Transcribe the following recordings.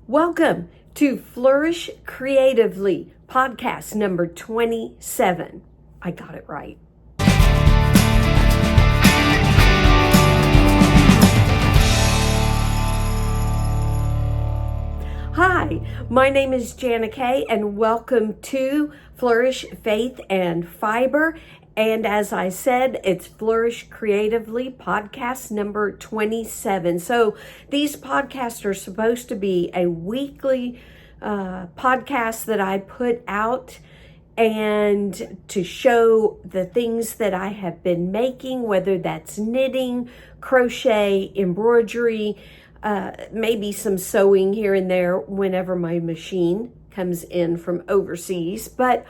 Welcome to Flourish Creatively, podcast number 27. I got it right. Hi, my name is Jana Kay, and welcome to Flourish Faith and Fiber. And as I said, it's Flourish Creatively, podcast number 27. So these podcasts are supposed to be a weekly podcast that I put out and to show the things that I have been making, whether that's knitting, crochet, embroidery, maybe some sewing here and there whenever my machine comes in from overseas. But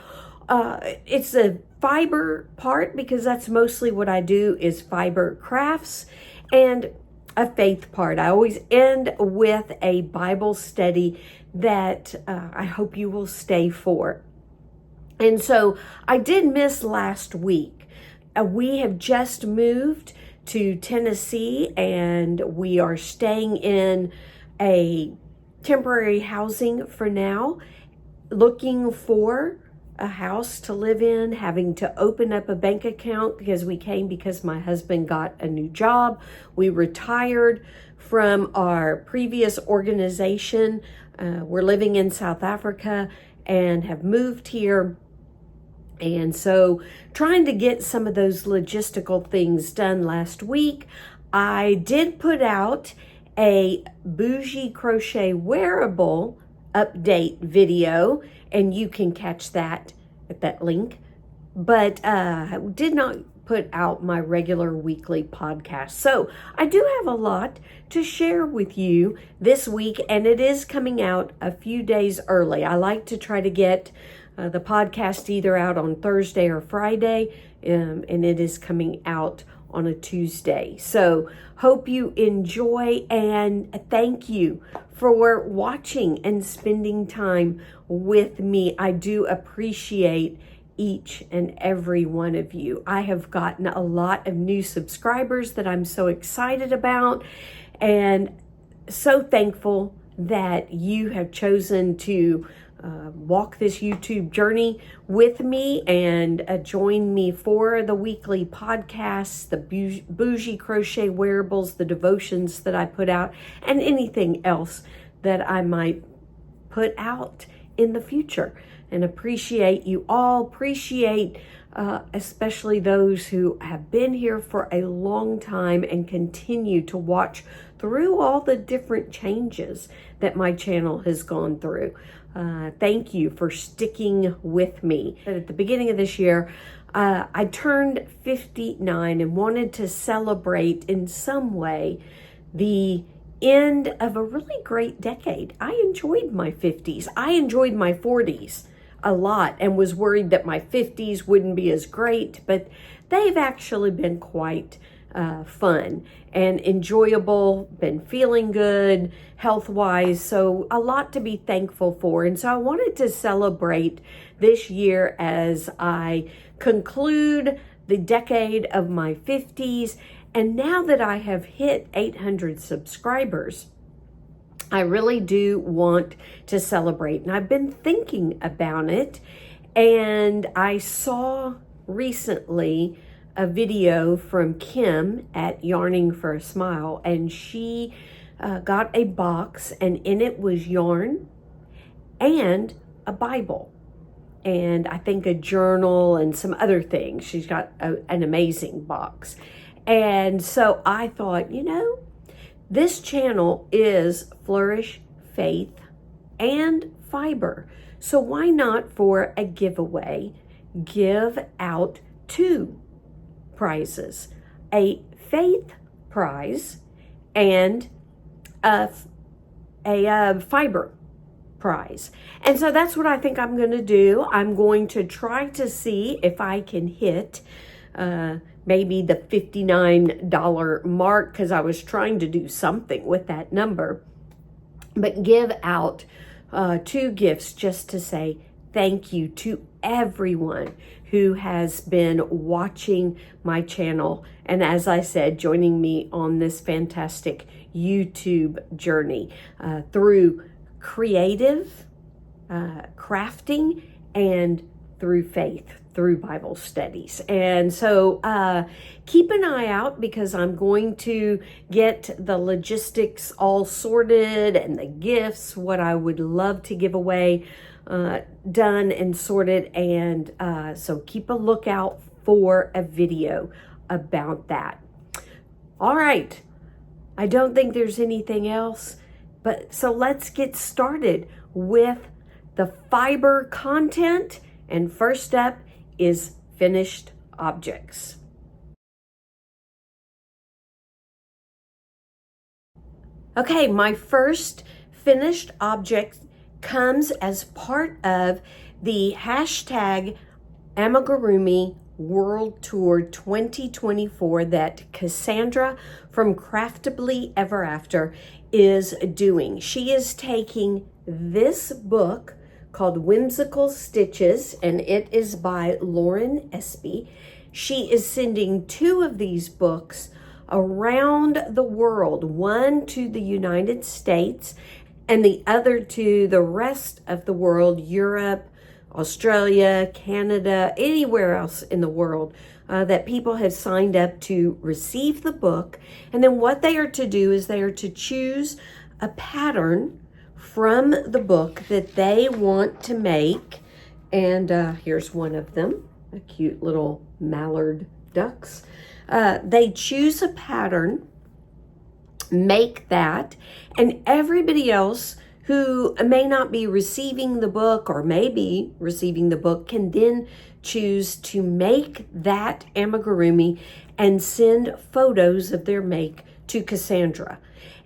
it's a fiber part because that's mostly what I do is fiber crafts, and a faith part. I always end with a Bible study that I hope you will stay for. And so I did miss last week. We have just moved to Tennessee, and we are staying in a temporary housing for now, looking for a house to live in, having to open up a bank account because we came because my husband got a new job. We retired from our previous organization. We're living in South Africa and have moved here. And so trying to get some of those logistical things done last week, I did put out a bougie crochet wearable update video, and you can catch that at that link. But did not put out my regular weekly podcast. So I do have a lot to share with you this week, and it is coming out a few days early. I like to try to get the podcast either out on Thursday or Friday, and it is coming out on a Tuesday. So hope you enjoy, and thank you for watching and spending time with me. I do appreciate each and every one of you. I have gotten a lot of new subscribers that I'm so excited about, and so thankful that you have chosen to walk this YouTube journey with me and join me for the weekly podcasts, the bougie crochet wearables, the devotions that I put out, and anything else that I might put out in the future. And appreciate you all, appreciate especially those who have been here for a long time and continue to watch through all the different changes that my channel has gone through. Thank you for sticking with me. At the beginning of this year, I turned 59 and wanted to celebrate in some way the end of a really great decade. I enjoyed my 50s. I enjoyed my 40s a lot and was worried that my 50s wouldn't be as great, but they've actually been quite fun and enjoyable, been feeling good health-wise, so a lot to be thankful for. And so I wanted to celebrate this year as I conclude the decade of my 50s. And now that I have hit 800 subscribers, I really do want to celebrate. And I've been thinking about it, and I saw recently a video from Kim at Yarning for a Smile, and she got a box, and in it was yarn and a Bible, and I think a journal and some other things. She's got an amazing box. And so I thought, this channel is Flourish, Faith, and Fiber. So why not, for a giveaway, give out 2 prizes, a faith prize and a fiber prize. And so that's what I think I'm going to do. I'm going to try to see if I can hit maybe the $59 mark, because I was trying to do something with that number, but give out 2 gifts just to say thank you to everyone who has been watching my channel, and as I said, joining me on this fantastic YouTube journey through creative, crafting, and through faith, through Bible studies. And so keep an eye out, because I'm going to get the logistics all sorted and the gifts, what I would love to give away, done and sorted. And so keep a lookout for a video about that. All right. I don't think there's anything else, but so let's get started with the fiber content. And first up is finished objects. Okay, my first finished object comes as part of the hashtag Amigurumi World Tour 2024 that Cassandra from Craftably Ever After is doing. She is taking this book called Whimsical Stitches, and it is by Lauren Epsy. She is sending 2 of these books around the world, one to the United States and the other to the rest of the world, Europe, Australia, Canada, anywhere else in the world, that people have signed up to receive the book. And then what they are to do is they are to choose a pattern from the book that they want to make. And here's one of them, a cute little mallard ducks. They choose a pattern, make that, and everybody else who may not be receiving the book or may be receiving the book can then choose to make that amigurumi and send photos of their make to Cassandra.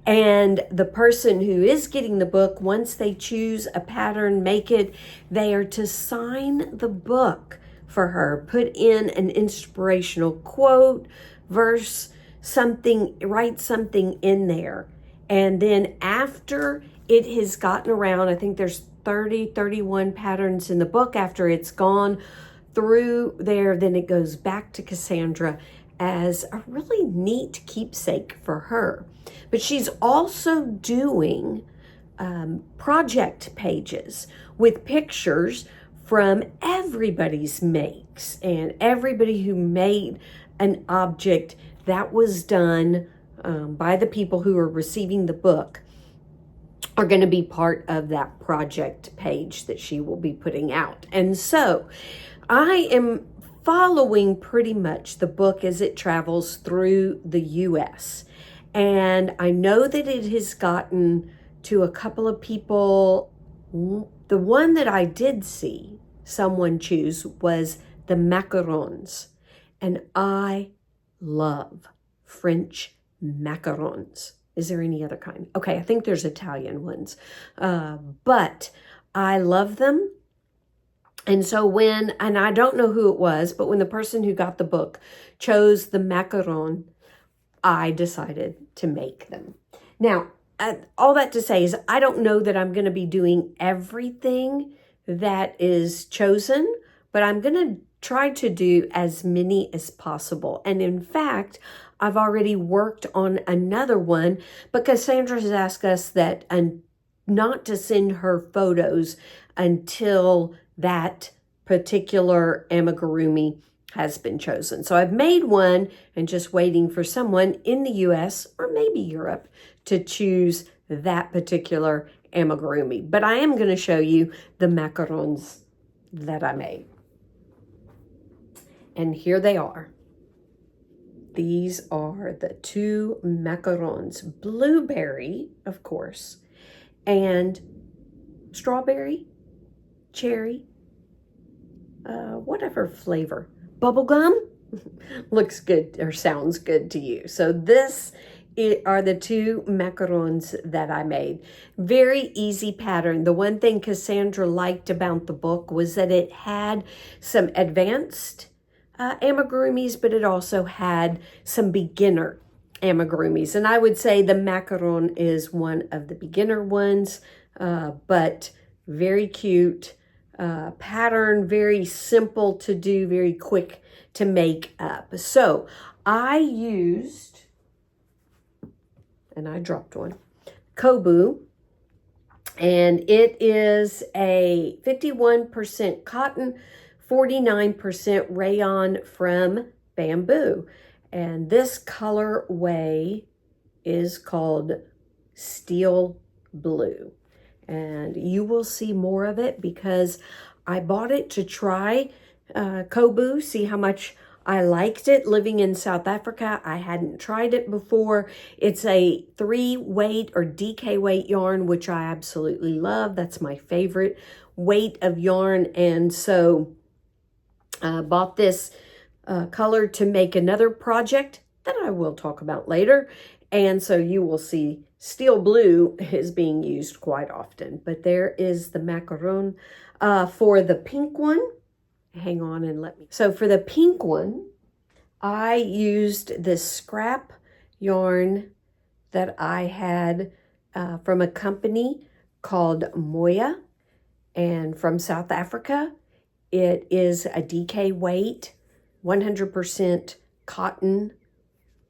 And the person who is getting the book, once they choose a pattern, make it, they are to sign the book for her, put in an inspirational quote, verse, something, write something in there. And then after it has gotten around, I think there's 31 patterns in the book. After it's gone through there, then it goes back to Cassandra as a really neat keepsake for her. But she's also doing project pages with pictures from everybody's makes and everybody who made an object that was done by the people who are receiving the book are going to be part of that project page that she will be putting out. And so I am following pretty much the book as it travels through the U.S. And I know that it has gotten to a couple of people. The one that I did see someone choose was the macarons. And I love French macarons. Is there any other kind? Okay, I think there's Italian ones. But I love them. And so and I don't know who it was, but when the person who got the book chose the macaron, I decided to make them. Now, all that to say is I don't know that I'm going to be doing everything that is chosen, but I'm going to try to do as many as possible. And in fact, I've already worked on another one, but Cassandra has asked us that not to send her photos until that particular amigurumi has been chosen. So I've made one and just waiting for someone in the US or maybe Europe to choose that particular amigurumi. But I am going to show you the macarons that I made. And here they are. These are the 2 macarons, blueberry, of course, and strawberry, cherry, whatever flavor. Bubblegum looks good or sounds good to you. So this are the 2 macarons that I made. Very easy pattern. The one thing Cassandra liked about the book was that it had some advanced amigurumis, but it also had some beginner amigurumis. And I would say the macaron is one of the beginner ones, but very cute pattern, very simple to do, very quick to make up. So I used, and I dropped one, Kobu And it is a 51% cotton, 49% rayon from bamboo. And this colorway is called Steel Blue. And you will see more of it because I bought it to try Kobu, see how much I liked it. Living in South Africa, I hadn't tried it before. It's a 3-weight or DK weight yarn, which I absolutely love. That's my favorite weight of yarn. And so I bought this color to make another project that I will talk about later. And so you will see Steel Blue is being used quite often. But there is the macaron. For the pink one, hang on and let me. So for the pink one, I used this scrap yarn that I had from a company called Moya and from South Africa. It is a DK weight, 100% cotton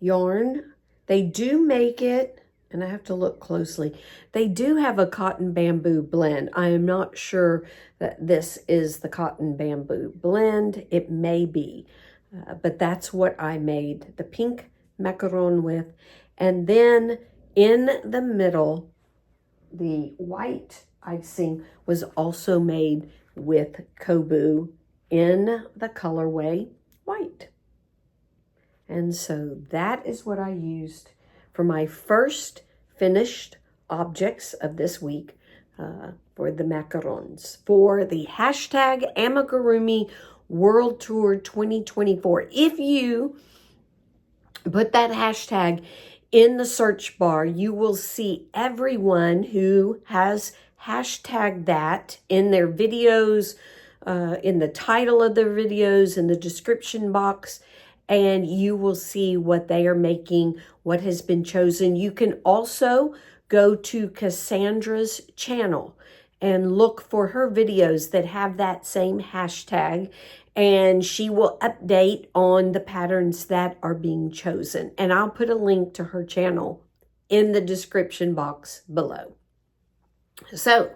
yarn. They do make it, and I have to look closely. They do have a cotton bamboo blend. I am not sure that this is the cotton bamboo blend. It may be, but that's what I made the pink macaron with. And then in the middle, the white icing was also made with Kobu in the colorway white. And so that is what I used for my first finished objects of this week for the macarons, for the hashtag Amigurumi World Tour 2024. If you put that hashtag in the search bar, you will see everyone who has hashtagged that in their videos, in the title of their videos, in the description box, and you will see what they are making, what has been chosen. You can also go to Cassandra's channel and look for her videos that have that same hashtag, and she will update on the patterns that are being chosen. And I'll put a link to her channel in the description box below. So,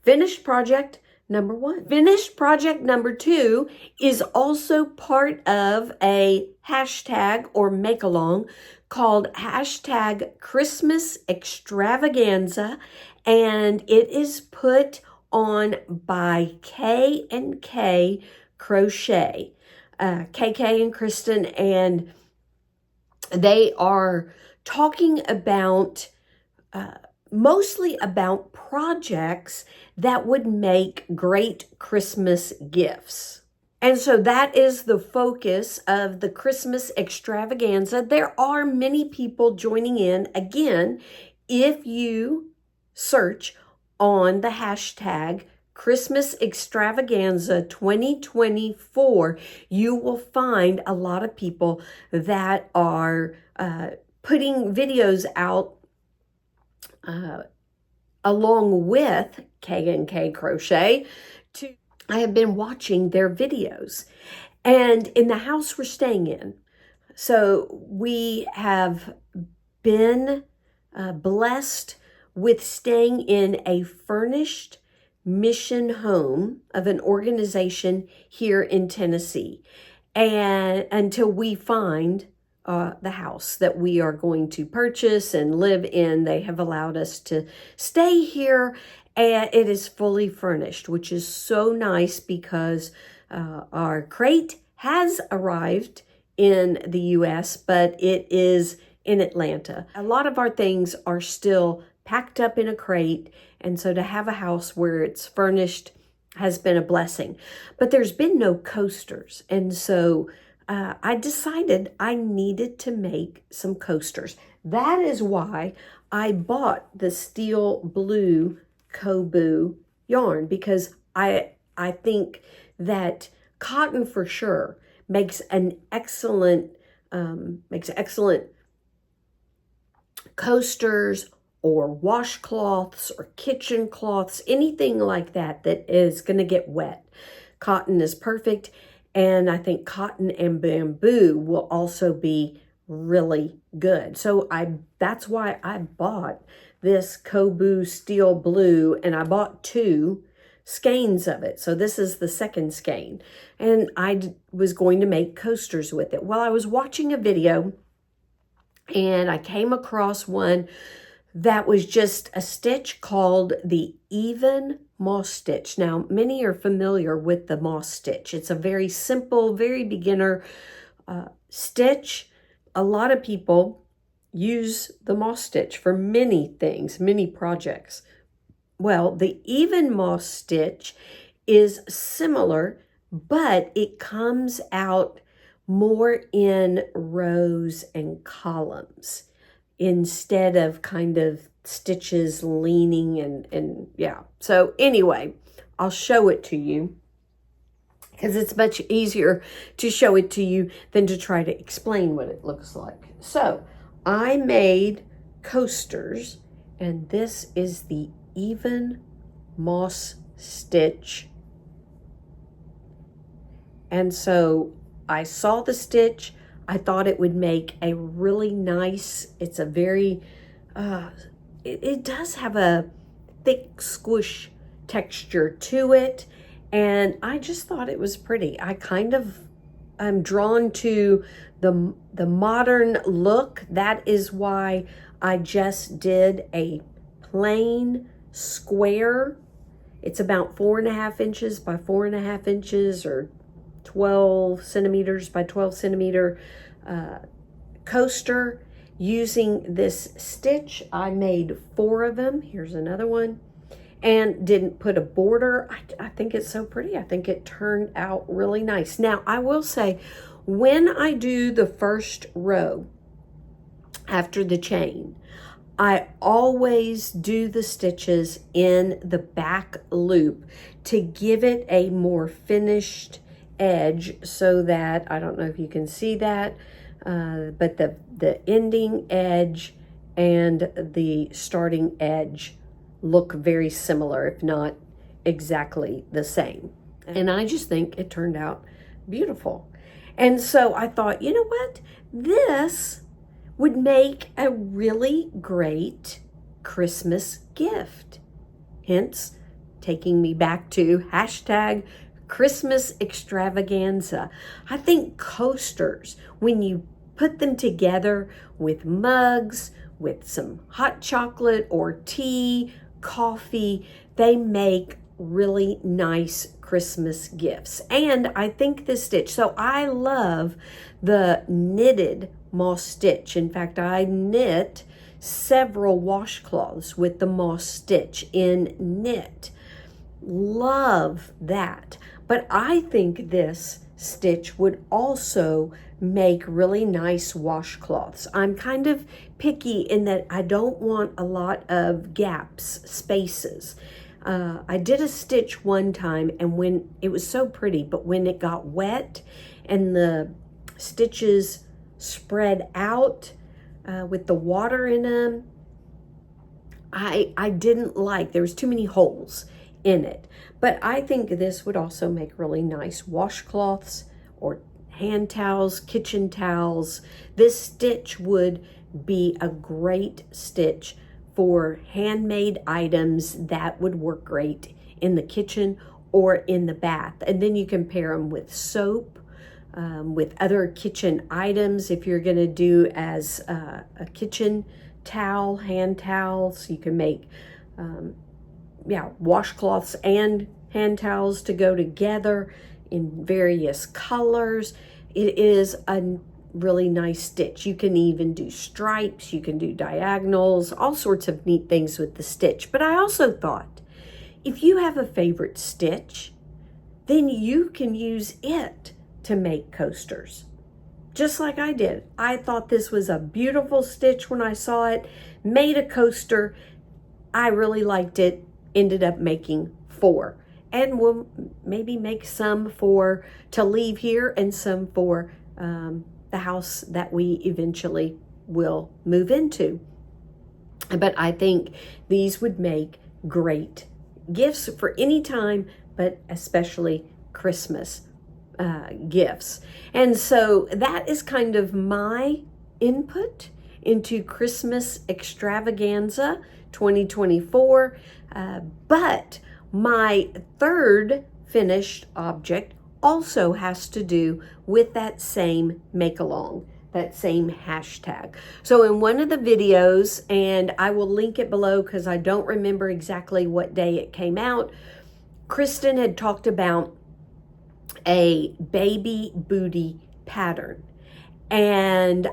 finished project number 1. Finished project number 2 is also part of a hashtag or make-along called hashtag Christmas Extravaganza, and it is put on by K&K Crochet. KK and Kristen, and they are talking about mostly about projects that would make great Christmas gifts. And so that is the focus of the Christmas extravaganza. There are many people joining in. Again, if you search on the hashtag Christmas Extravaganza 2024, you will find a lot of people that are putting videos out along with K&K Crochet. I have been watching their videos, and in the house we're staying in, so we have been blessed with staying in a furnished mission home of an organization here in Tennessee, and until we find the house that we are going to purchase and live in. They have allowed us to stay here, and it is fully furnished, which is so nice because our crate has arrived in the U.S., but it is in Atlanta. A lot of our things are still packed up in a crate, and so to have a house where it's furnished has been a blessing. But there's been no coasters, and so I decided I needed to make some coasters. That is why I bought the Steel Blue Kobu yarn, because I think that cotton for sure makes an excellent coasters or washcloths or kitchen cloths, anything like that that is going to get wet. Cotton is perfect. And I think cotton and bamboo will also be really good. So that's why I bought this Kobu steel blue, and I bought 2 skeins of it. So this is the second skein, and I was going to make coasters with it. Well, I was watching a video and I came across one that was just a stitch called the even moss stitch. Now, many are familiar with the moss stitch. It's a very simple, very beginner stitch. A lot of people use the moss stitch for many things, many projects. Well, the even moss stitch is similar, but it comes out more in rows and columns instead of kind of stitches leaning and yeah. So anyway, I'll show it to you because it's much easier to show it to you than to try to explain what it looks like. So I made coasters, and this is the even moss stitch. And so I saw the stitch. I thought it would make a really nice, it's a very, it does have a thick squish texture to it. And I just thought it was pretty. I'm drawn to the modern look. That is why I just did a plain square. It's about 4.5 inches by 4.5 inches, or 12 centimeters by 12 centimeter coaster using this stitch. I made 4 of them. Here's another one. And didn't put a border. I think it's so pretty. I think it turned out really nice. Now, I will say, when I do the first row after the chain, I always do the stitches in the back loop to give it a more finished edge, so that, I don't know if you can see that, but the ending edge and the starting edge look very similar, if not exactly the same. And I just think it turned out beautiful. And so I thought, you know what? This would make a really great Christmas gift. Hence, taking me back to hashtag Christmas extravaganza. I think coasters, when you put them together with mugs, with some hot chocolate or tea, coffee, they make really nice Christmas gifts. And I think this stitch, so I love the knitted moss stitch. In fact, I knit several washcloths with the moss stitch in knit. Love that. But I think this stitch would also make really nice washcloths. I'm kind of picky in that I don't want a lot of gaps, spaces. I did a stitch one time, and when it was so pretty, but when it got wet and the stitches spread out with the water in them, I didn't like, there was too many holes in it. But I think this would also make really nice washcloths or hand towels, kitchen towels. This stitch would be a great stitch for handmade items that would work great in the kitchen or in the bath. And then you can pair them with soap, with other kitchen items. If you're going to do as a kitchen towel, hand towels, you can make washcloths and hand towels to go together in various colors. It is a really nice stitch. You can even do stripes, you can do diagonals, all sorts of neat things with the stitch. But I also thought, if you have a favorite stitch, then you can use it to make coasters, just like I did. I thought this was a beautiful stitch when I saw it, made a coaster. I really liked it, ended up making 4. And we'll maybe make some to leave here and some for the house that we eventually will move into. But I think these would make great gifts for any time, but especially Christmas gifts. And so that is kind of my input into Christmas extravaganza 2024. But my third finished object also has to do with that same make-along, that same hashtag. So in one of the videos, and I will link it below because I don't remember exactly what day it came out, Kristen had talked about a baby booty pattern. And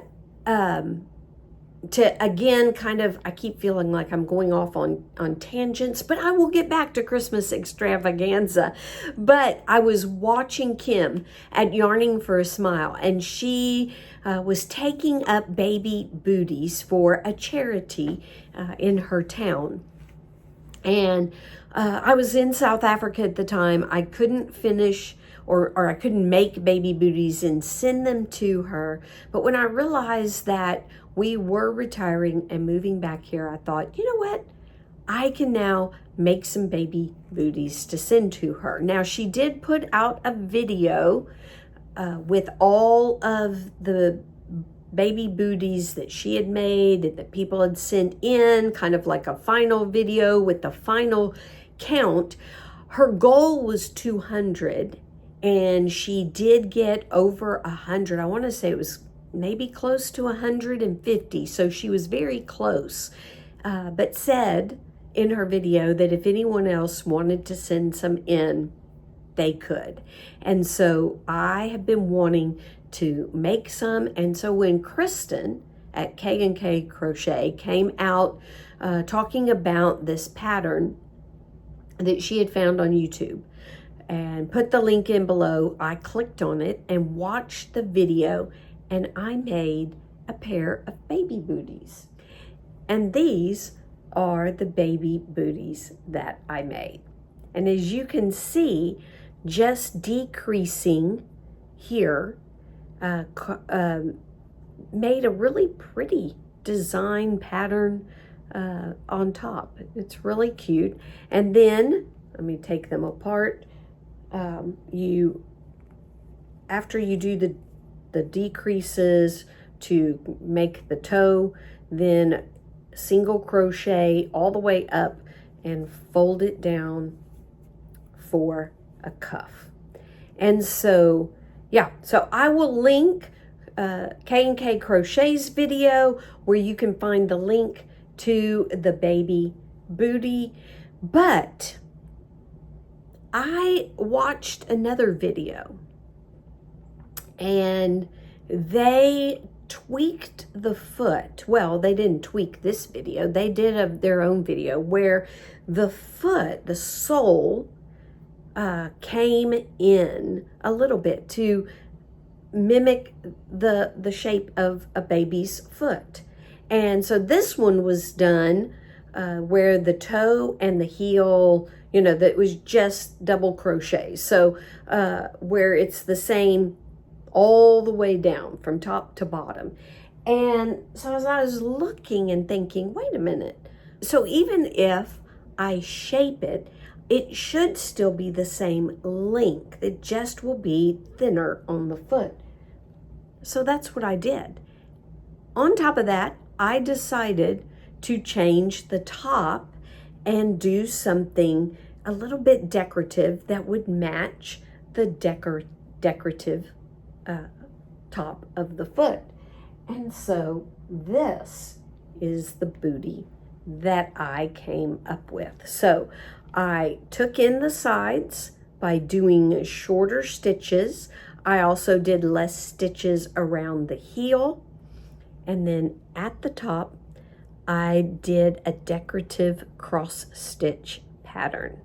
to again kind of, I keep feeling like I'm going off on tangents, but I will get back to Christmas extravaganza. But I was watching Kim at Yarning for a Smile, and she was taking up baby booties for a charity in her town. And I was in South Africa at the time. I couldn't finish or I couldn't make baby booties and send them to her. But when I realized that we were retiring and moving back here, I thought, you know what? I can now make some baby booties to send to her. Now, she did put out a video with all of the baby booties that she had made and that people had sent in, kind of like a final video with the final count. Her goal was 200, and she did get over 100. I want to say it was maybe close to 150, so she was very close, but said in her video that if anyone else wanted to send some in, they could. And so I have been wanting to make some, and so when Kristen at K&K Crochet came out talking about this pattern that she had found on YouTube and put the link in below, I clicked on it and watched the video, and I made a pair of baby booties. And these are the baby booties that I made. And as you can see, just decreasing here made a really pretty design pattern on top. It's really cute. And then, let me take them apart. After you do the decreases to make the toe, then single crochet all the way up and fold it down for a cuff. And so, yeah, so I will link K&K Crochet's video where you can find the link to the baby booty. But I watched another video, and they tweaked the foot. Well, they didn't tweak this video. They did their own video where the foot, the sole, came in a little bit to mimic the shape of a baby's foot. And so this one was done where the toe and the heel, that was just double crochet. So where it's the same all the way down from top to bottom. And so as I was looking and thinking, wait a minute. So even if I shape it, it should still be the same length. It just will be thinner on the foot. So that's what I did. On top of that, I decided to change the top and do something a little bit decorative that would match the decorative top of the foot. And so this is the booty that I came up with. So I took in the sides by doing shorter stitches. I also did less stitches around the heel. And then at the top, I did a decorative cross stitch pattern.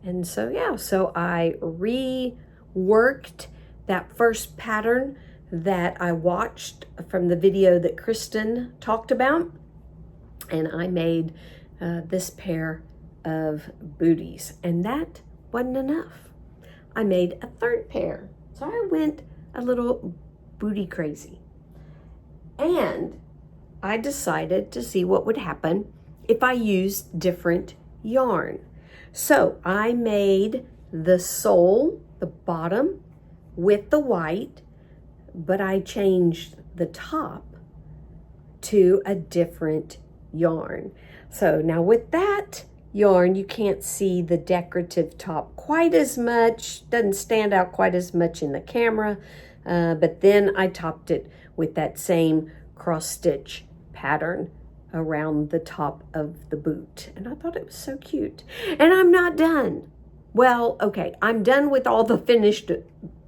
And so, yeah, so I reworked that first pattern that I watched from the video that Kristen talked about. And I made this pair of booties. And that wasn't enough. I made a third pair. So I went a little booty crazy. And I decided to see what would happen if I used different yarn. So I made the sole, the bottom, with the white, but I changed the top to a different yarn. So now with that yarn, you can't see the decorative top quite as much, doesn't stand out quite as much in the camera, but then I topped it with that same cross stitch pattern around the top of the boot, and I thought it was so cute. And I'm not done. Well, okay, I'm done with all the finished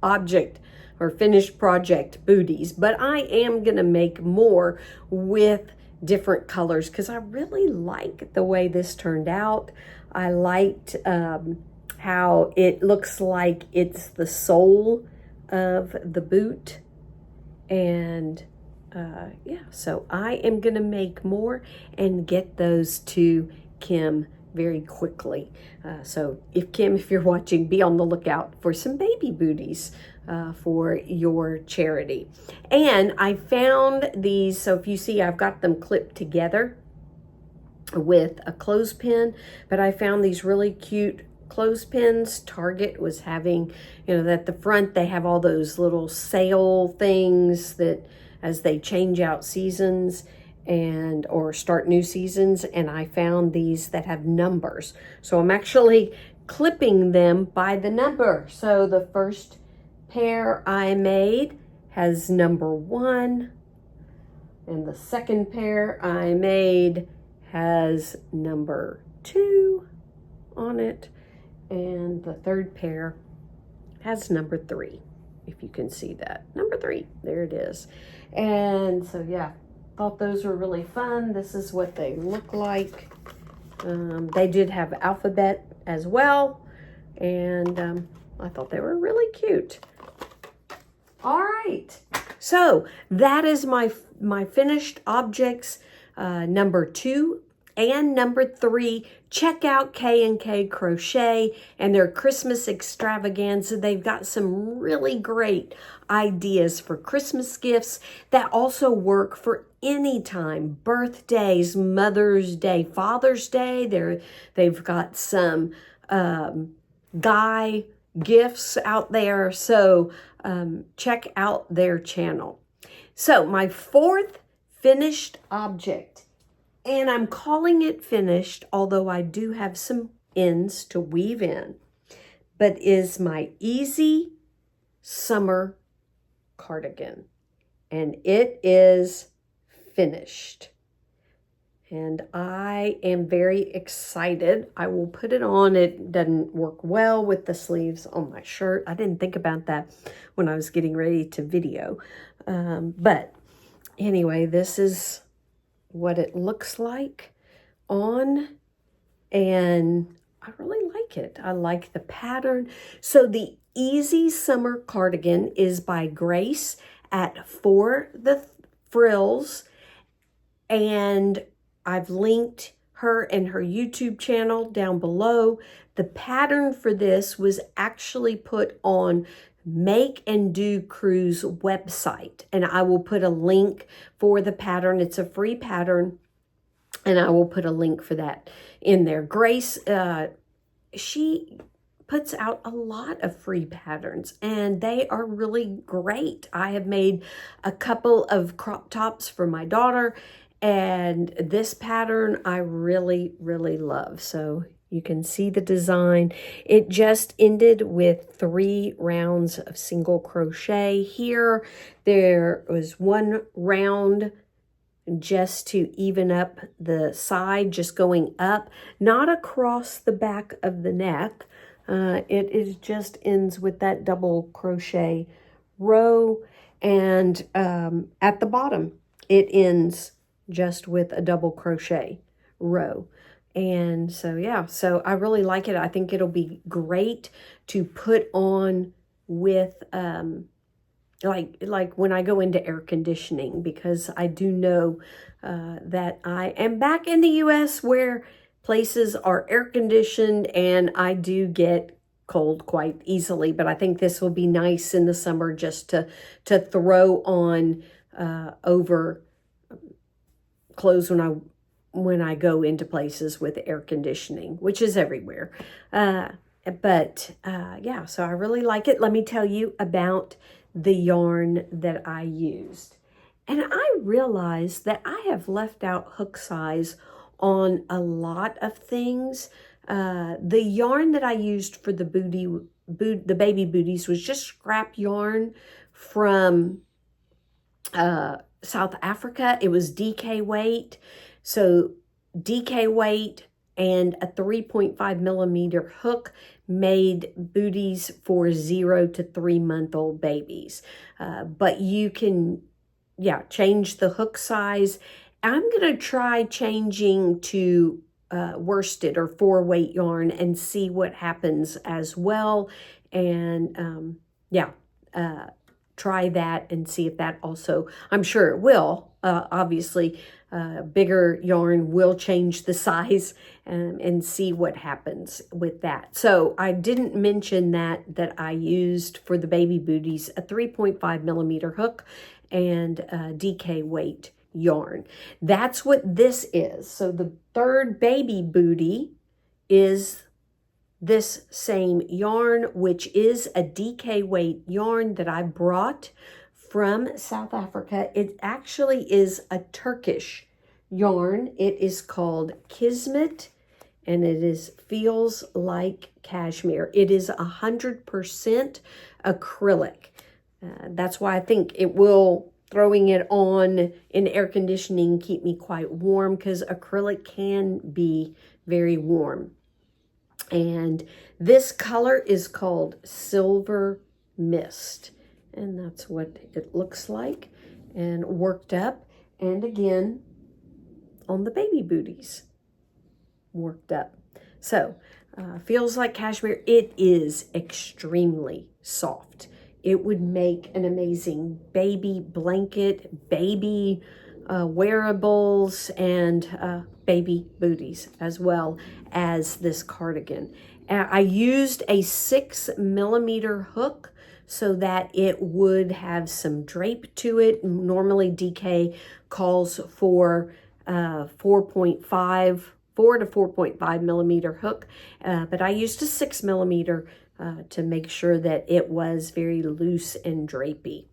object or finished project booties, but I am gonna make more with different colors because I really like the way this turned out. I liked how it looks like it's the sole of the boot, and yeah, so I am gonna make more and get those to Kim very quickly. So if Kim, if you're watching, be on the lookout for some baby booties for your charity. And I found these, so if you see, I've got them clipped together with a clothespin, but I found these really cute clothespins. Target was having, you know, at the front they have all those little sale things that as they change out seasons and or start new seasons, and I found these that have numbers. So I'm actually clipping them by the number. So the first pair I made has number 1, and the second pair I made has number 2 on it, and the third pair has number 3, if you can see that. Number 3, there it is. And so yeah, thought those were really fun. This is what they look like. They did have alphabet as well, and I thought they were really cute. All right, so that is my finished objects, number 2 and number 3. Check out K&K Crochet and their Christmas extravaganza. They've got some really great ideas for Christmas gifts that also work for any time. Birthdays, Mother's Day, Father's Day. They've got some guy gifts out there. So check out their channel. So my 4th finished object, and I'm calling it finished, although I do have some ends to weave in, but is my Easy Summer Cardigan. And it is finished. And I am very excited. I will put it on. It doesn't work well with the sleeves on my shirt. I didn't think about that when I was getting ready to video. But anyway, this is what it looks like on, and I really like it. I like the pattern. So the Easy Summer Cardigan is by Grace at For the Frills, and I've linked her and her YouTube channel down below. The pattern for this was actually put on Make and Do Crew's website, and I will put a link for the pattern. It's a free pattern, and I will put a link for that in there. Grace, she puts out a lot of free patterns, and they are really great. I have made a couple of crop tops for my daughter, and this pattern I really, really love. So you can see the design. It just ended with 3 rounds of single crochet here. There was 1 round just to even up the side, just going up, not across the back of the neck. It is just ends with that double crochet row, and at the bottom it ends just with a double crochet row. And so yeah, so I really like it. I think it'll be great to put on with like when I go into air conditioning, because I do know that I am back in the US where places are air conditioned, and I do get cold quite easily. But I think this will be nice in the summer just to throw on over clothes when I go into places with air conditioning, which is everywhere. But yeah, so I really like it. Let me tell you about the yarn that I used. And I realized that I have left out hook size on a lot of things. The yarn that I used for the baby booties was just scrap yarn from South Africa. It was DK weight. So DK weight and a 3.5 millimeter hook made booties for 0 to 3 month old babies. But you can, change the hook size. I'm going to try changing to worsted or 4-weight yarn and see what happens as well. And try that and see if that also, I'm sure it will. Obviously, bigger yarn will change the size, and see what happens with that. So I didn't mention that I used for the baby booties a 3.5 millimeter hook and DK weight yarn. That's what this is. So the third baby booty is this same yarn, which is a DK weight yarn that I brought from South Africa. It actually is a Turkish yarn. It is called Kismet, and feels like cashmere. It is 100% acrylic. That's why I think it will, throwing it on in air conditioning, keep me quite warm, because acrylic can be very warm. And this color is called Silver Mist. And that's what it looks like, and worked up. And again, on the baby booties, worked up. So, feels like cashmere. It is extremely soft. It would make an amazing baby blanket, baby wearables, and baby booties, as well as this cardigan. I used a 6 millimeter hook so that it would have some drape to it. Normally DK calls for 4 to 4.5 millimeter hook, but I used a 6 millimeter to make sure that it was very loose and drapey.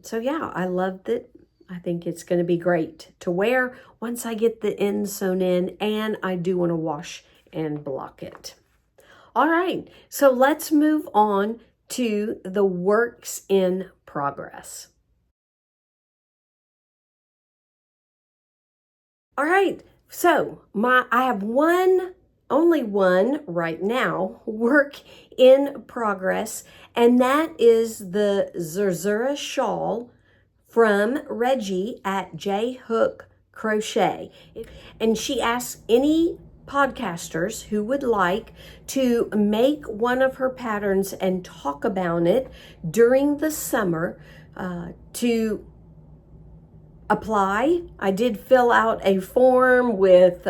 So yeah, I loved it. I think it's going to be great to wear once I get the ends sewn in, and I do want to wash and block it. All right, so let's move on to the works in progress. All right, so I have only one right now, work in progress, and that is the Zerzura shawl from Reggie at J Hook Crochet. And she asks any podcasters who would like to make one of her patterns and talk about it during the summer to apply. I did fill out a form with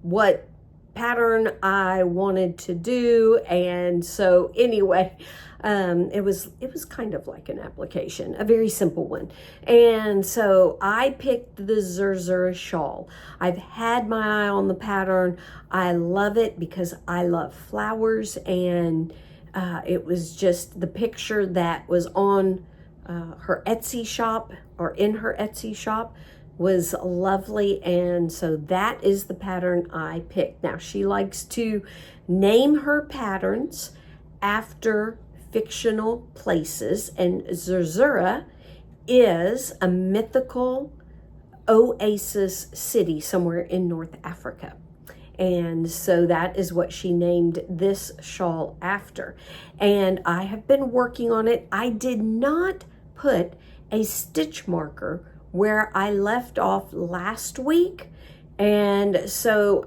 what pattern I wanted to do, and so anyway, it was kind of like an application, a very simple one. And so I picked the Zerzura shawl. I've had my eye on the pattern. I love it because I love flowers, and it was just the picture that was on her Etsy shop, or in her Etsy shop, was lovely, and so that is the pattern I picked. Now, she likes to name her patterns after fictional places, and Zerzura is a mythical oasis city somewhere in North Africa. And so that is what she named this shawl after. And I have been working on it. I did not put a stitch marker where I left off last week. And so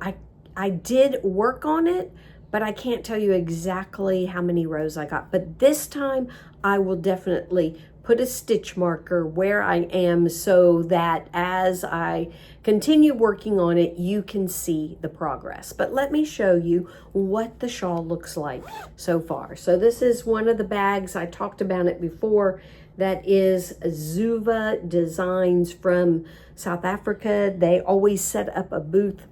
I did work on it, but I can't tell you exactly how many rows I got. But this time I will definitely put a stitch marker where I am, so that as I continue working on it, you can see the progress. But let me show you what the shawl looks like so far. So this is one of the bags. I talked about it before. That is Zuva Designs from South Africa. They always set up a booth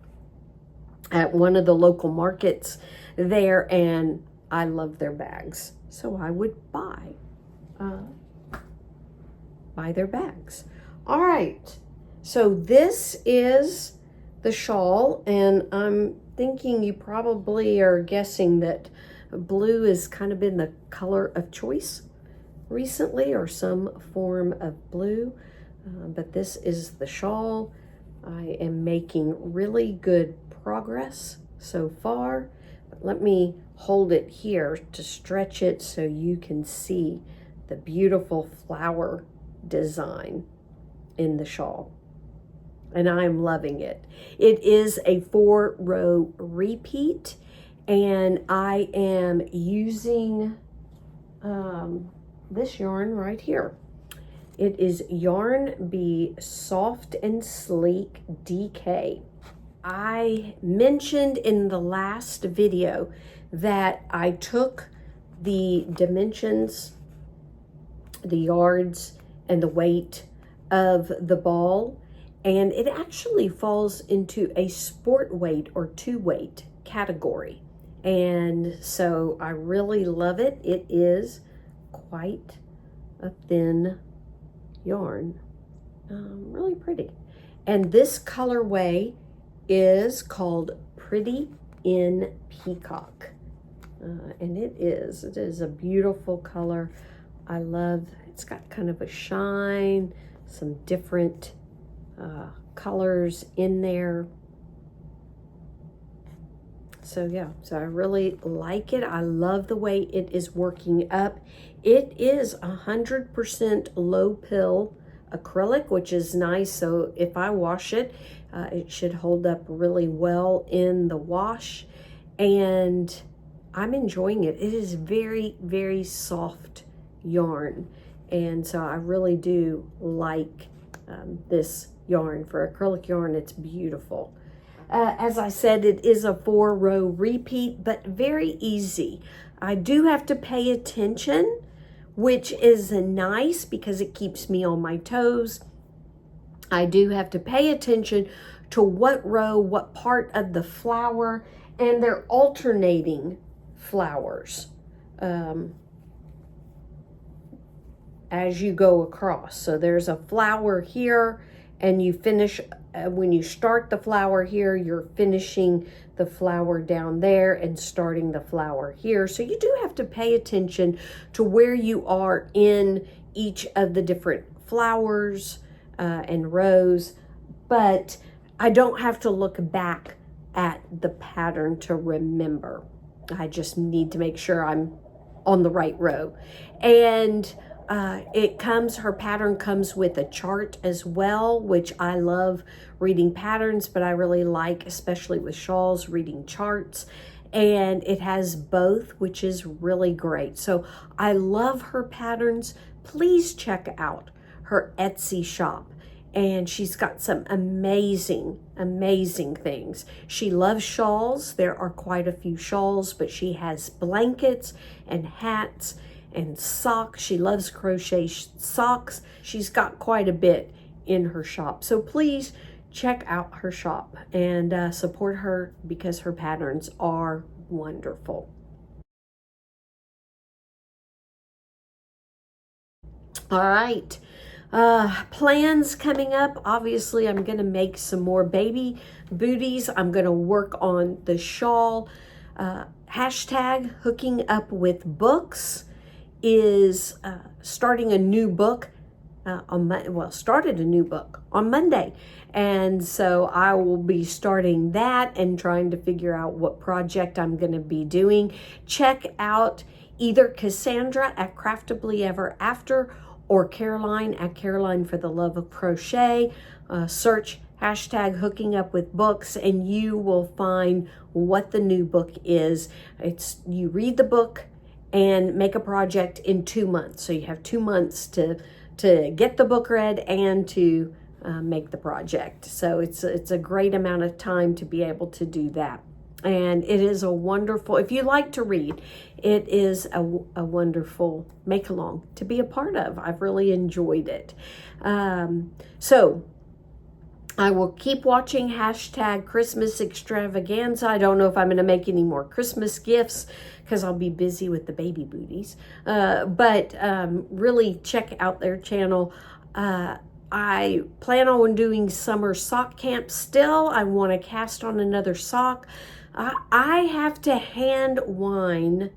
at one of the local markets there, and I love their bags. So I would buy buy their bags. All right, so this is the shawl, and I'm thinking you probably are guessing that blue has kind of been the color of choice recently, or some form of blue, but this is the shawl. I am making really good progress so far. But let me hold it here to stretch it so you can see the beautiful flower design in the shawl. And I'm loving it. It is a 4-row repeat, and I am using this yarn right here. It is Yarn Bee Soft and Sleek DK. I mentioned in the last video that I took the dimensions, the yards, and the weight of the ball, and it actually falls into a sport weight or 2-weight category. And so I really love it. It is quite a thin yarn, really pretty. And this colorway is called Pretty in Peacock, and it is a beautiful color. I love, it's got kind of a shine, some different colors in there. So yeah, so I really like it. I love the way it is working up. It is 100% low pill acrylic, which is nice. So if I wash it, it should hold up really well in the wash. And I'm enjoying it. It is very, very soft yarn. And so I really do like this yarn. For acrylic yarn, it's beautiful. As I said, it is a 4-row repeat, but very easy. I do have to pay attention, which is nice because it keeps me on my toes. I do have to pay attention to what row, what part of the flower, and they're alternating flowers as you go across. So there's a flower here, and you finish, when you start the flower here, you're finishing the flower down there and starting the flower here. So you do have to pay attention to where you are in each of the different flowers and rows, but I don't have to look back at the pattern to remember. I just need to make sure I'm on the right row. And her pattern comes with a chart as well, which I love reading patterns, but I really like, especially with shawls, reading charts. And it has both, which is really great. So I love her patterns. Please check out her Etsy shop. And she's got some amazing, amazing things. She loves shawls. There are quite a few shawls, but she has blankets and hats and socks. She loves crochet socks. She's got quite a bit in her shop. So please check out her shop and support her because her patterns are wonderful. All right. Plans coming up. Obviously, I'm going to make some more baby booties. I'm going to work on the shawl. Hashtag hooking up with books is starting a new book started a new book on Monday. And so I will be starting that and trying to figure out what project I'm going to be doing. Check out either Cassandra at Craftably Ever After or Caroline at Caroline for the Love of Crochet. Search hashtag hooking up with books and you will find what the new book is. You read the book and make a project in 2 months. So you have 2 months to get the book read and to make the project. So it's a great amount of time to be able to do that. And it is a wonderful, if you like to read, it is a wonderful make-along to be a part of. I've really enjoyed it. So I will keep watching hashtag Christmas extravaganza. I don't know if I'm going to make any more Christmas gifts because I'll be busy with the baby booties. But really check out their channel. I plan on doing summer sock camp still. I want to cast on another sock. I have to wind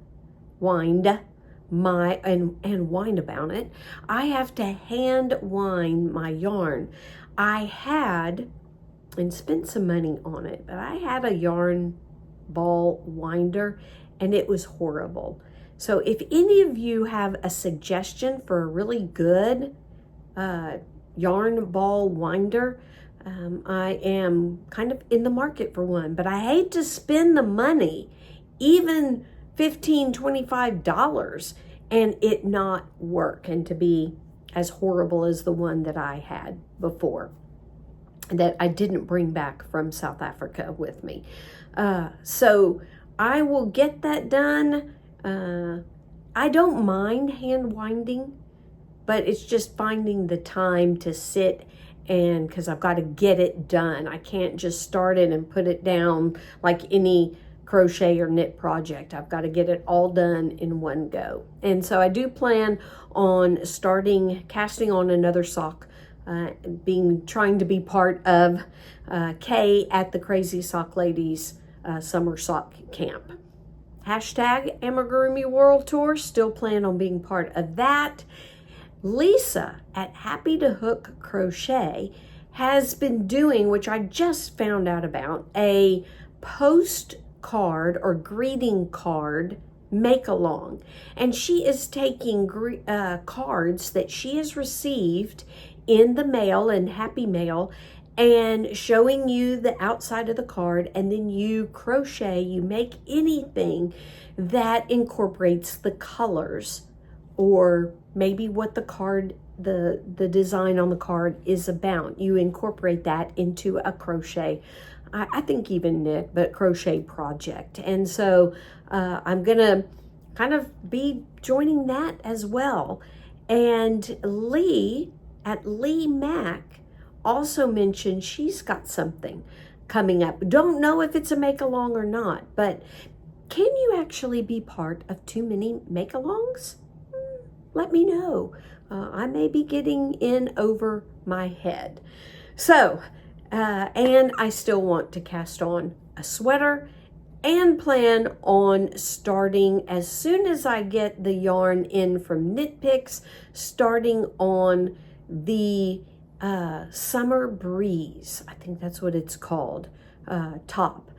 my and wind about it. I have to hand wind my yarn. I had and spent some money on it, but I had a yarn ball winder and it was horrible. So if any of you have a suggestion for a really good yarn ball winder, I am kind of in the market for one, but I hate to spend the money, even $15, $25, and it not work and to be as horrible as the one that I had before that I didn't bring back from South Africa with me. So I will get that done. I don't mind hand winding, but it's just finding the time to sit and because I've got to get it done. I can't just start it and put it down like any crochet or knit project. I've got to get it all done in one go. And so I do plan on casting on another sock, trying to be part of Kay at the Crazy Sock Ladies summer sock camp. Hashtag Amigurumi World Tour, still plan on being part of that. Lisa at Happy to Hook Crochet has been doing, which I just found out about, a postcard or greeting card make-along. And she is taking cards that she has received in the mail and Happy Mail and showing you the outside of the card, and then you make anything that incorporates the colors or maybe what the card, the design on the card is about. You incorporate that into a crochet, I think even knit, but crochet project. And so I'm gonna kind of be joining that as well. And Lee at Lee Mac also mentioned she's got something coming up. Don't know if it's a make-along or not, but can you actually be part of too many make-alongs? Let me know. I may be getting in over my head. So, and I still want to cast on a sweater and plan on starting as soon as I get the yarn in from Knit Picks, starting on the Summer Breeze, I think that's what it's called, top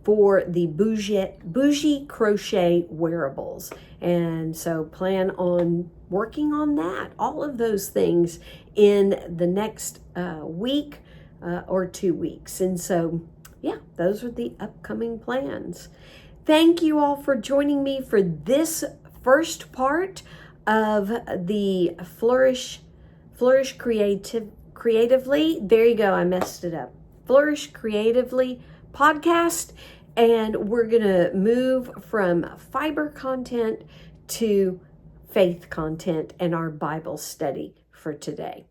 for the bougie crochet wearables. And so plan on working on that, all of those things in the next week or 2 weeks. And so, yeah, those are the upcoming plans. Thank you all for joining me for this first part of the Flourish Creatively. There you go. I messed it up. Flourish Creatively podcast. And we're going to move from fiber content to faith content and our Bible study for today.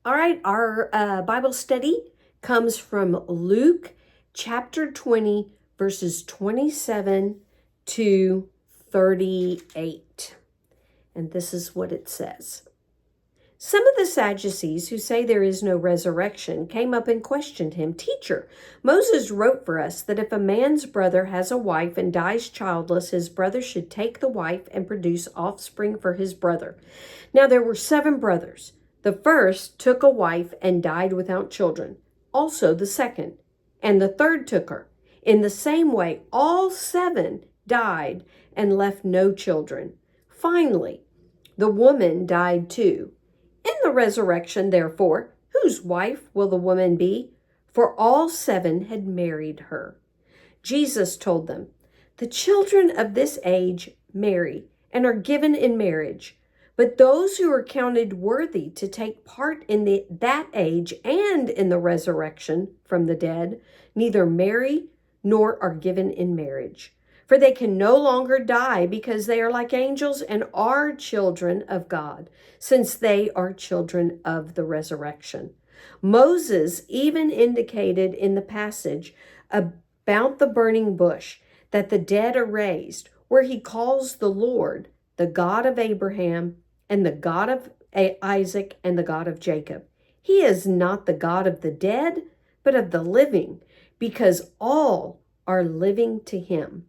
All right. Our Bible study comes from Luke chapter 20, verses 27 to 38. And this is what it says. Some of the Sadducees, who say there is no resurrection, came up and questioned him. Teacher, Moses wrote for us that if a man's brother has a wife and dies childless, his brother should take the wife and produce offspring for his brother. Now there were 7 brothers. The first took a wife and died without children. Also the second. And the third took her. In the same way, all 7 died and left no children. Finally, the woman died too. In the resurrection, therefore, whose wife will the woman be? For all 7 had married her. Jesus told them, the children of this age marry and are given in marriage, but those who are counted worthy to take part in that age and in the resurrection from the dead neither marry nor are given in marriage. For they can no longer die because they are like angels and are children of God, since they are children of the resurrection. Moses even indicated in the passage about the burning bush that the dead are raised, where he calls the Lord the God of Abraham, and the God of Isaac, and the God of Jacob. He is not the God of the dead, but of the living, because all are living to him.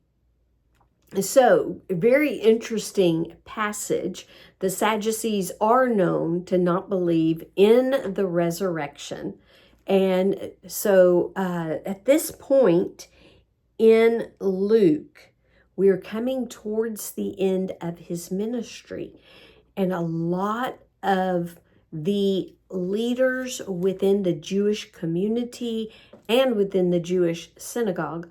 So, very interesting passage. The Sadducees are known to not believe in the resurrection. And so at this point in Luke, we're coming towards the end of his ministry. And a lot of the leaders within the Jewish community and within the Jewish synagogue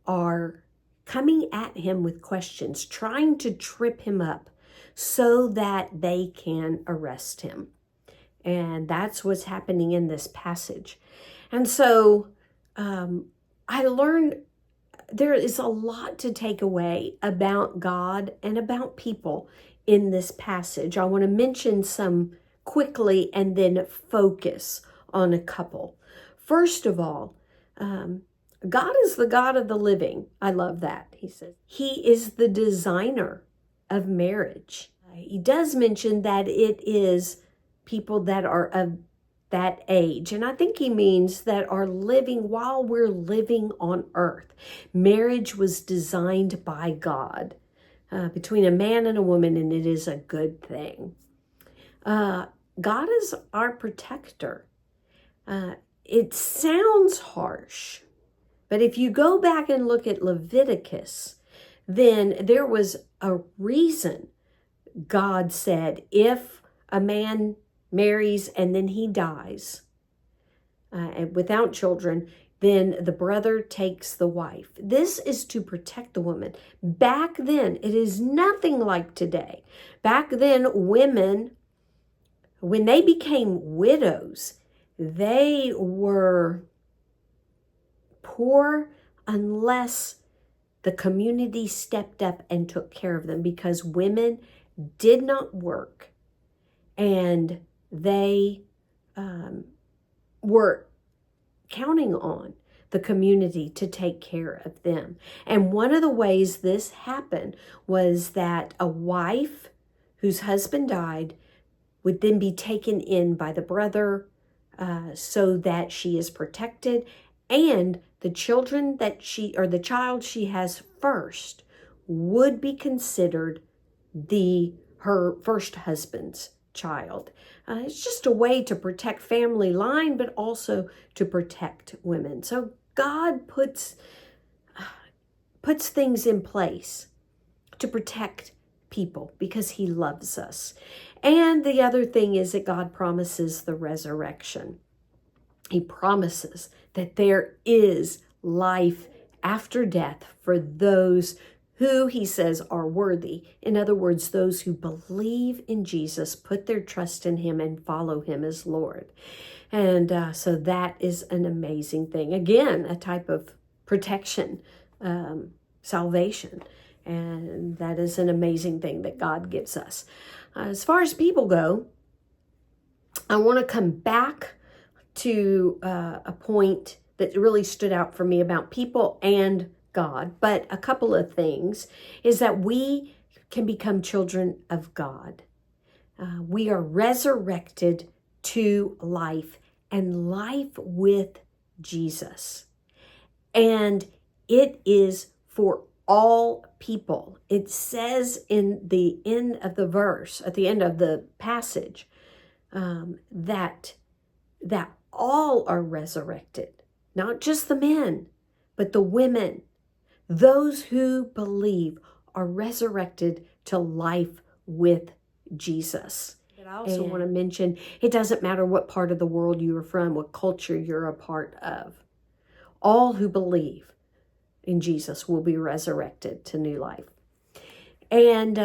are coming at him with questions, trying to trip him up so that they can arrest him. And that's what's happening in this passage. And so I learned there is a lot to take away about God and about people in this passage. I want to mention some quickly and then focus on a couple. First of all, God is the God of the living. I love that. He says he is the designer of marriage. He does mention that it is people that are of that age. And I think he means that are living while we're living on earth. Marriage was designed by God between a man and a woman, and it is a good thing. God is our protector. It sounds harsh, but if you go back and look at Leviticus, then there was a reason God said if a man marries and then he dies without children, then the brother takes the wife. This is to protect the woman. Back then, it is nothing like today. Back then, women, when they became widows, they were poor unless the community stepped up and took care of them, because women did not work and they were counting on the community to take care of them. And one of the ways this happened was that a wife whose husband died would then be taken in by the brother so that she is protected, and the children that the child she has first would be considered her first husband's child. It's just a way to protect family line, but also to protect women. So God puts things in place to protect people because he loves us. And the other thing is that God promises the resurrection. He promises that there is life after death for those who, he says, are worthy. In other words, those who believe in Jesus, put their trust in him, and follow him as Lord. And so that is an amazing thing. Again, a type of protection, salvation. And that is an amazing thing that God gives us. As far as people go, I want to come back to a point that really stood out for me about people and God. But a couple of things is that we can become children of God. We are resurrected to life, and life with Jesus. And it is for all people. It says in the end of the verse, at the end of the passage, that all are resurrected. Not just the men, but the women. Those who believe are resurrected to life with Jesus. But I also want to mention, it doesn't matter what part of the world you are from, what culture you're a part of. All who believe in Jesus will be resurrected to new life. And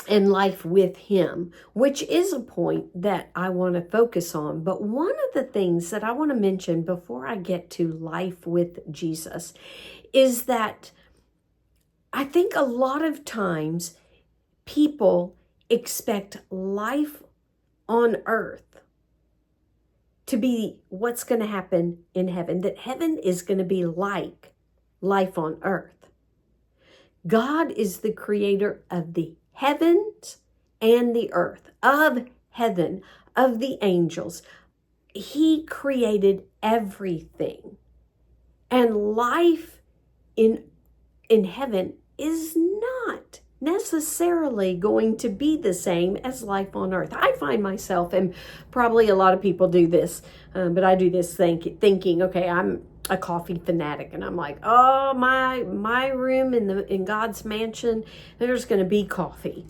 life with him, which is a point that I want to focus on. But one of the things that I want to mention before I get to life with Jesus is that I think a lot of times people expect life on earth to be what's going to happen in heaven, that heaven is going to be like life on earth. God is the creator of the heavens and the earth, of heaven, of the angels. He created everything. And life in heaven is not necessarily going to be the same as life on earth. I find myself, and probably a lot of people do this, but I do this thinking, okay, I'm a coffee fanatic, and I'm like, oh, my room in God's mansion, there's going to be coffee.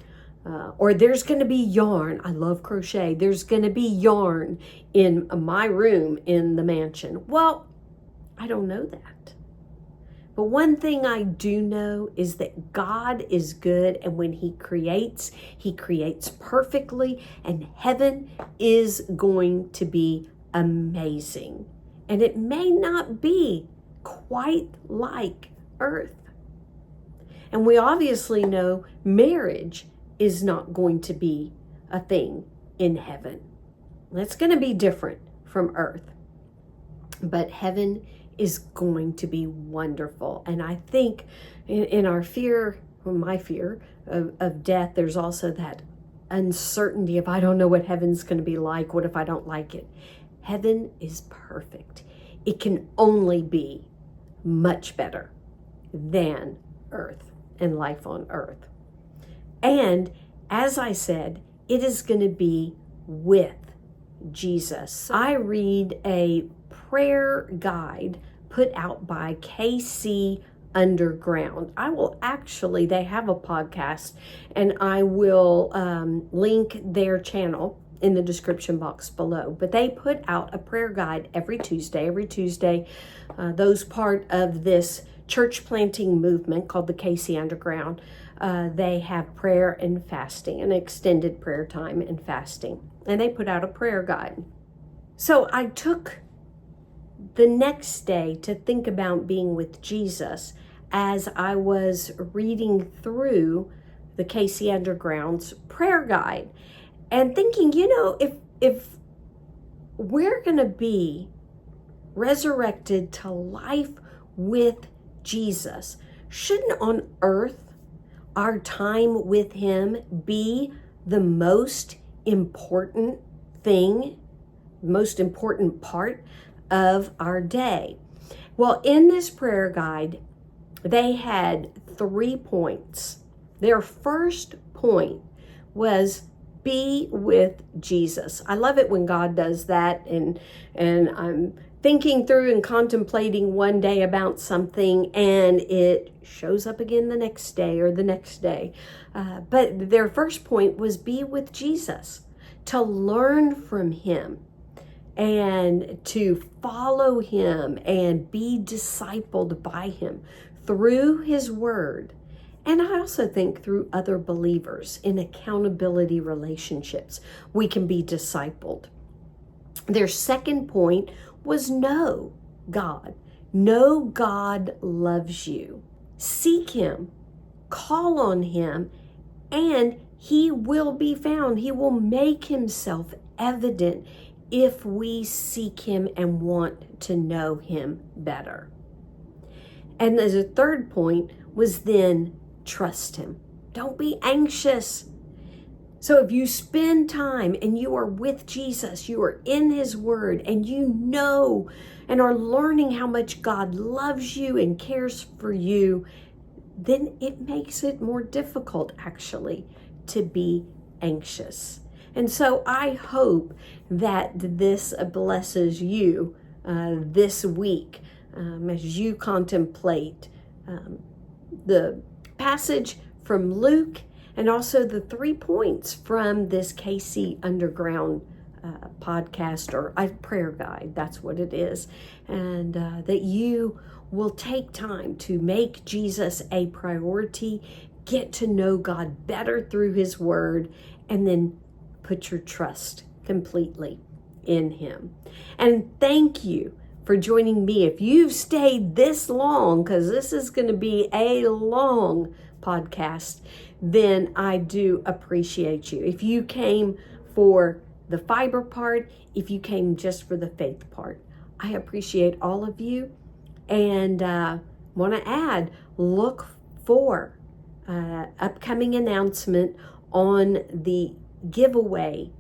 Or there's going to be yarn. I love crochet. There's going to be yarn in my room in the mansion. Well, I don't know that. But one thing I do know is that God is good, and when He creates perfectly, and heaven is going to be amazing. And it may not be quite like earth. And we obviously know marriage is not going to be a thing in heaven. It's going to be different from earth. But heaven is going to be wonderful. And I think in our fear, my fear of death, there's also that uncertainty of, I don't know what heaven's going to be like. What if I don't like it? Heaven is perfect. It can only be much better than earth and life on earth. And as I said, it is going to be with Jesus. I read a prayer guide put out by KC Underground. They have a podcast, and I will link their channel in the description box below. But they put out a prayer guide every Tuesday. Those part of this church planting movement called the KC Underground, they have prayer and fasting, an extended prayer time and fasting. And they put out a prayer guide. So I took the next day to think about being with Jesus as I was reading through the KC Underground's prayer guide, and thinking, if we're going to be resurrected to life with Jesus, shouldn't on earth our time with Him be the most important thing, most important part of our day? Well, in this prayer guide, they had 3 points. Their first point was be with Jesus. I love it when God does that, and I'm thinking through and contemplating one day about something, and it shows up again the next day or the next day. But their first point was be with Jesus, to learn from Him and to follow Him and be discipled by Him through His Word. And I also think through other believers in accountability relationships, we can be discipled. Their second point was know God. Know God loves you. Seek Him, call on Him, and He will be found. He will make Himself evident if we seek Him and want to know Him better. And as a third point was then trust Him. Don't be anxious. So if you spend time and you are with Jesus, you are in His Word, and you know and are learning how much God loves you and cares for you, then it makes it more difficult actually to be anxious. And so I hope that this blesses you this week as you contemplate the passage from Luke, and also the 3 points from this KC Underground podcast or prayer guide. That's what it is. And that you will take time to make Jesus a priority, get to know God better through His Word, and then put your trust completely in Him. And thank you for joining me. If you've stayed this long, because this is going to be a long podcast, then I do appreciate you. If you came for the fiber part, if you came just for the faith part, I appreciate all of you. And want to add, look for upcoming announcement on the giveaway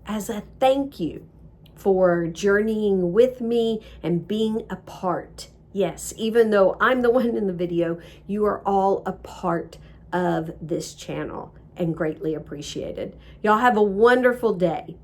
as a thank you for journeying with me and being a part. Yes, even though I'm the one in the video, you are all a part of this channel and greatly appreciated. Y'all have a wonderful day.